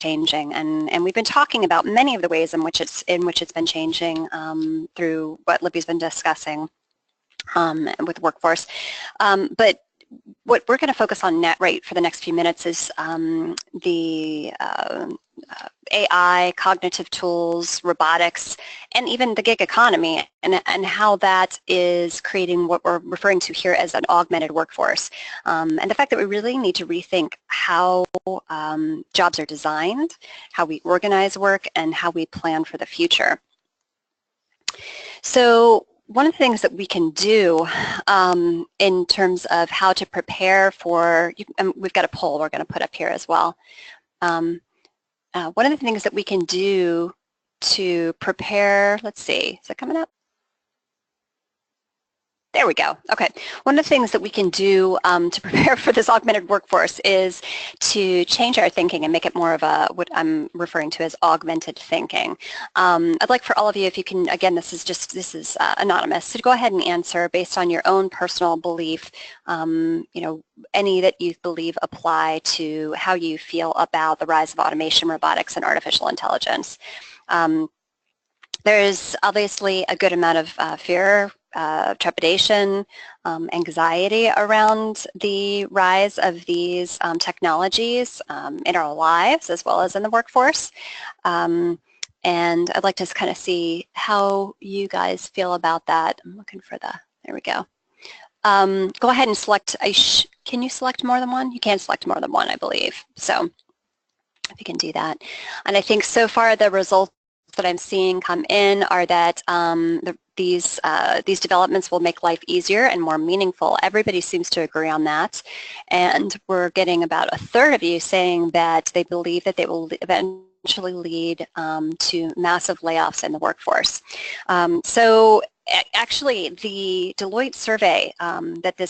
changing, and we've been talking about many of the ways in which it's been changing through what Libby's been discussing with workforce. But what we're going to focus on right for the next few minutes is the AI, cognitive tools, robotics, and even the gig economy, and how that is creating what we're referring to here as an augmented workforce. And the fact that we really need to rethink how jobs are designed, how we organize work, and how we plan for the future. So one of the things that we can do in terms of how to prepare for, we've got a poll we're going to put up here as well. One of the things that we can do to prepare, let's see, is it coming up? There we go. Okay. One of the things that we can do to prepare for this augmented workforce is to change our thinking and make it more of a what I'm referring to as augmented thinking. I'd like for all of you, if you can, again, this is anonymous, so to go ahead and answer based on your own personal belief, you know, any that you believe apply to how you feel about the rise of automation, robotics, and artificial intelligence. There's obviously a good amount of fear, trepidation, anxiety around the rise of these technologies in our lives as well as in the workforce. And I'd like to kind of see how you guys feel about that. I'm looking for there we go. Go ahead and select, can you select more than one? You can select more than one, I believe. So if you can do that. And I think so far the results that I'm seeing come in are that these developments will make life easier and more meaningful. Everybody seems to agree on that. And we're getting about a third of you saying that they believe that they will eventually lead to massive layoffs in the workforce. So actually, the Deloitte survey that the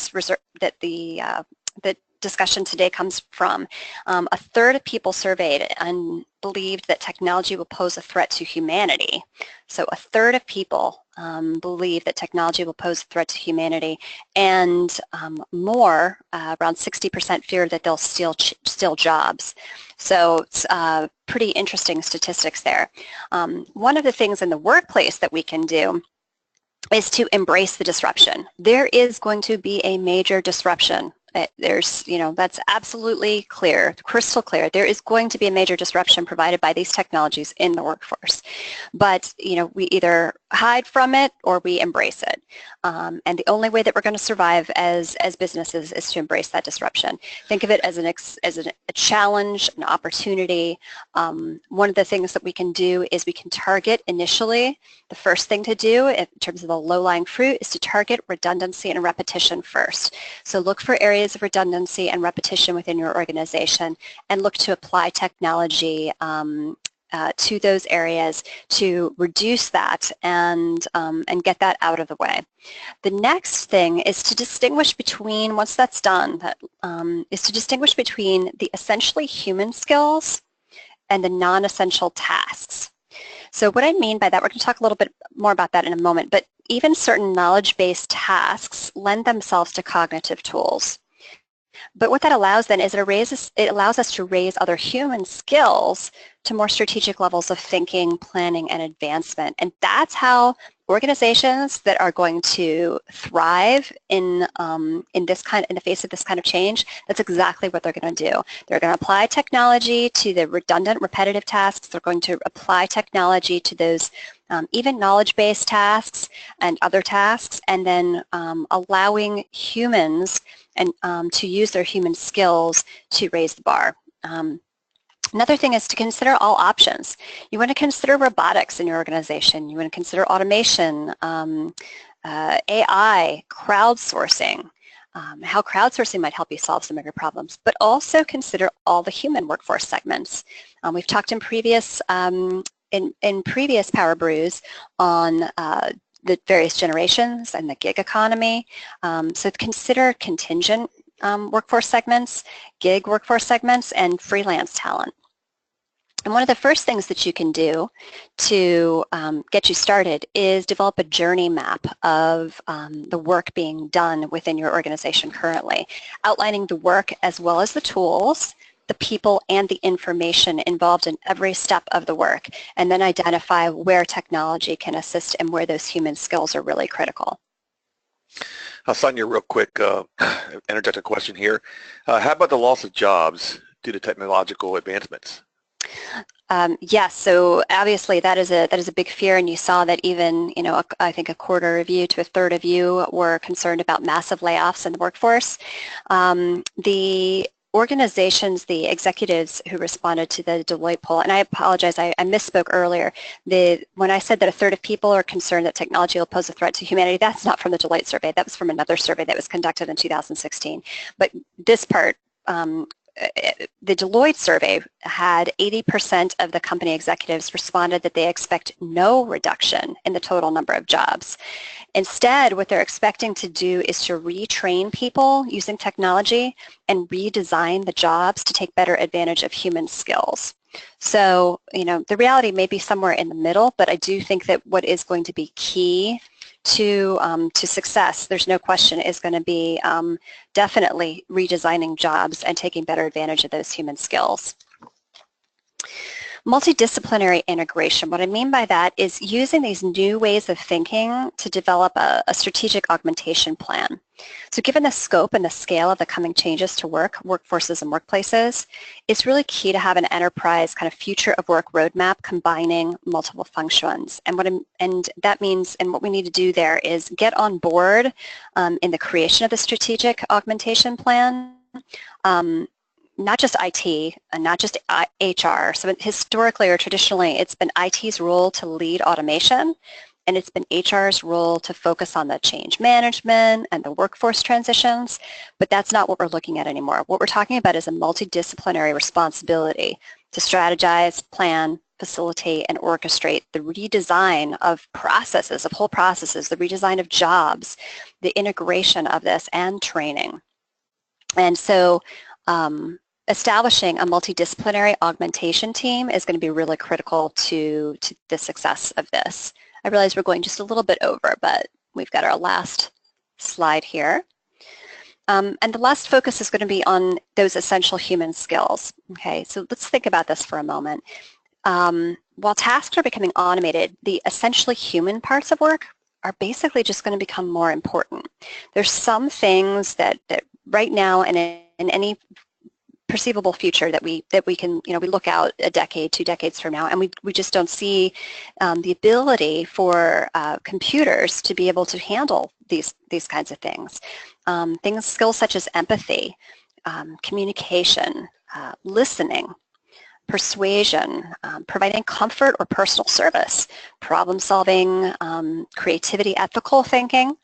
discussion today comes from, a third of people surveyed and believed that technology will pose a threat to humanity. So a third of people believe that technology will pose a threat to humanity, and more, around 60% fear that they'll steal jobs. So it's pretty interesting statistics there. One of the things in the workplace that we can do is to embrace the disruption. There is going to be a major disruption. There's, you know, that's absolutely clear, crystal clear. There is going to be a major disruption provided by these technologies in the workforce. But, you know, we either hide from it or we embrace it. And the only way that we're going to survive as businesses is to embrace that disruption. Think of it as a challenge, an opportunity. One of the things that we can do is we can target initially. The first thing to do in terms of the low-lying fruit is to target redundancy and repetition first. So look for areas of redundancy and repetition within your organization and look to apply technology to those areas to reduce that and get that out of the way. The next thing is to distinguish between, once that's done, is to distinguish between the essentially human skills and the non-essential tasks. So what I mean by that, we're going to talk a little bit more about that in a moment, but even certain knowledge-based tasks lend themselves to cognitive tools. But what that allows then is it allows us to raise other human skills to more strategic levels of thinking, planning, and advancement. And that's how organizations that are going to thrive in the face of this kind of change, that's exactly what they're going to do. They're going to apply technology to the redundant, repetitive tasks. They're going to apply technology to those even knowledge-based tasks and other tasks, and then allowing humans to use their human skills to raise the bar. Another thing is to consider all options. You want to consider robotics in your organization. You want to consider automation, AI, crowdsourcing, how crowdsourcing might help you solve some of your problems, but also consider all the human workforce segments. We've talked in previous PowerBrews on the various generations and the gig economy. So consider contingent workforce segments, gig workforce segments, and freelance talent. And one of the first things that you can do to get you started is develop a journey map of the work being done within your organization currently, outlining the work as well as the tools the people and the information involved in every step of the work, and then identify where technology can assist and where those human skills are really critical. Sonia, real quick, interject a question here. How about the loss of jobs due to technological advancements? Yes, so obviously that is a big fear, and you saw that even, I think a quarter of you to a third of you were concerned about massive layoffs in the workforce. The organizations, the executives who responded to the Deloitte poll, and I apologize, I misspoke earlier. When I said that a third of people are concerned that technology will pose a threat to humanity, that's not from the Deloitte survey. That was from another survey that was conducted in 2016. But this part, the Deloitte survey had 80% of the company executives responded that they expect no reduction in the total number of jobs. Instead, what they're expecting to do is to retrain people using technology and redesign the jobs to take better advantage of human skills. So, the reality may be somewhere in the middle, but I do think that what is going to be key to success, there's no question, is going to be definitely redesigning jobs and taking better advantage of those human skills. Multidisciplinary integration. What I mean by that is using these new ways of thinking to develop a strategic augmentation plan. So given the scope and the scale of the coming changes to workforces and workplaces, it's really key to have an enterprise kind of future of work roadmap combining multiple functions. And that means, and what we need to do there is get on board in the creation of the strategic augmentation plan. Not just IT and not just HR. So historically or traditionally, it's been IT's role to lead automation, and it's been HR's role to focus on the change management and the workforce transitions, but that's not what we're looking at anymore. What we're talking about is a multidisciplinary responsibility to strategize, plan, facilitate, and orchestrate the redesign of processes, of whole processes, the redesign of jobs, the integration of this, and training. And so, establishing a multidisciplinary augmentation team is going to be really critical to the success of this. I realize we're going just a little bit over, but we've got our last slide here. And the last focus is going to be on those essential human skills. Okay, so let's think about this for a moment. While tasks are becoming automated, the essentially human parts of work are basically just going to become more important. There's some things that right now and in any perceivable future that we can, we look out a decade, 2 decades from now, and we just don't see the ability for computers to be able to handle these kinds of things. Skills such as empathy, communication, listening, persuasion, providing comfort or personal service, problem solving, creativity, ethical thinking,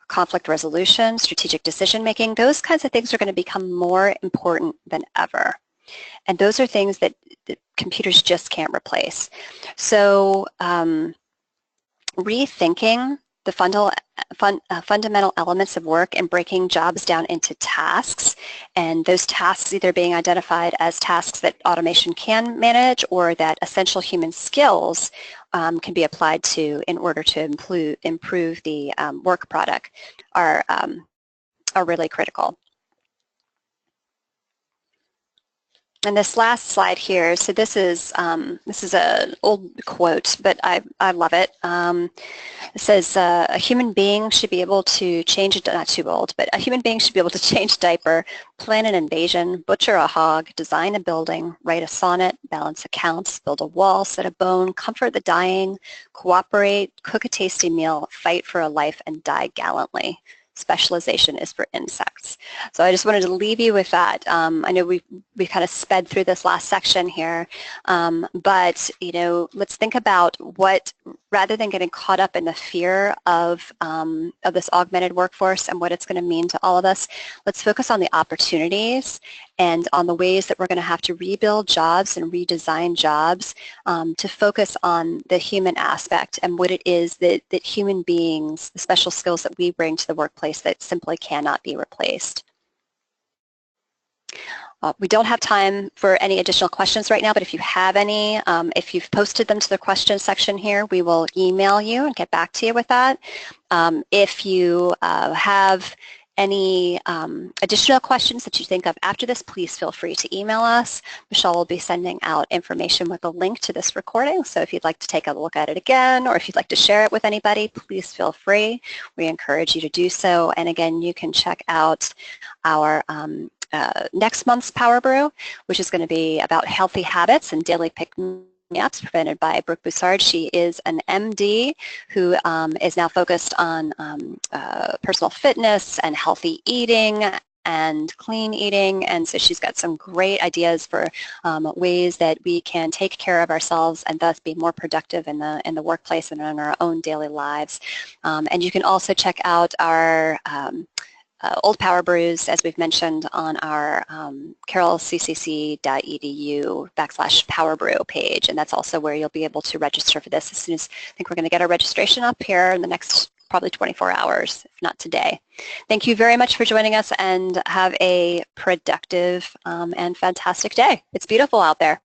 conflict resolution, strategic decision making, those kinds of things are going to become more important than ever. And those are things that computers just can't replace. So rethinking the fundamental elements of work and breaking jobs down into tasks, and those tasks either being identified as tasks that automation can manage or that essential human skills can be applied to in order to improve the work product are really critical. And this last slide here, so this is an old quote, but I love it. It says, a human being should be able to change, not too old, but a human being should be able to change a diaper, plan an invasion, butcher a hog, design a building, write a sonnet, balance accounts, build a wall, set a bone, comfort the dying, cooperate, cook a tasty meal, fight for a life, and die gallantly. Specialization is for insects. So I just wanted to leave you with that. I know we kind of sped through this last section here, but let's think about what, rather than getting caught up in the fear of this augmented workforce and what it's going to mean to all of us, let's focus on the opportunities and on the ways that we're going to have to rebuild jobs and redesign jobs to focus on the human aspect and what it is that human beings, the special skills that we bring to the workplace that simply cannot be replaced. We don't have time for any additional questions right now, but if you have any, if you've posted them to the question section here, we will email you and get back to you with that. If you have any additional questions that you think of after this, please feel free to email us. Michelle will be sending out information with a link to this recording. So if you'd like to take a look at it again, or if you'd like to share it with anybody, please feel free. We encourage you to do so. And again, you can check out our next month's PowerBrew, which is going to be about healthy habits and daily pick-me-ups presented by Brooke Boussard. She is an MD who is now focused on personal fitness and healthy eating and clean eating, and so she's got some great ideas for ways that we can take care of ourselves and thus be more productive in the workplace and in our own daily lives. And you can also check out our old PowerBrews, as we've mentioned, on our carrollccc.edu/PowerBrew page, and that's also where you'll be able to register for this as soon as, I think we're going to get our registration up here in the next probably 24 hours, if not today. Thank you very much for joining us, and have a productive and fantastic day. It's beautiful out there.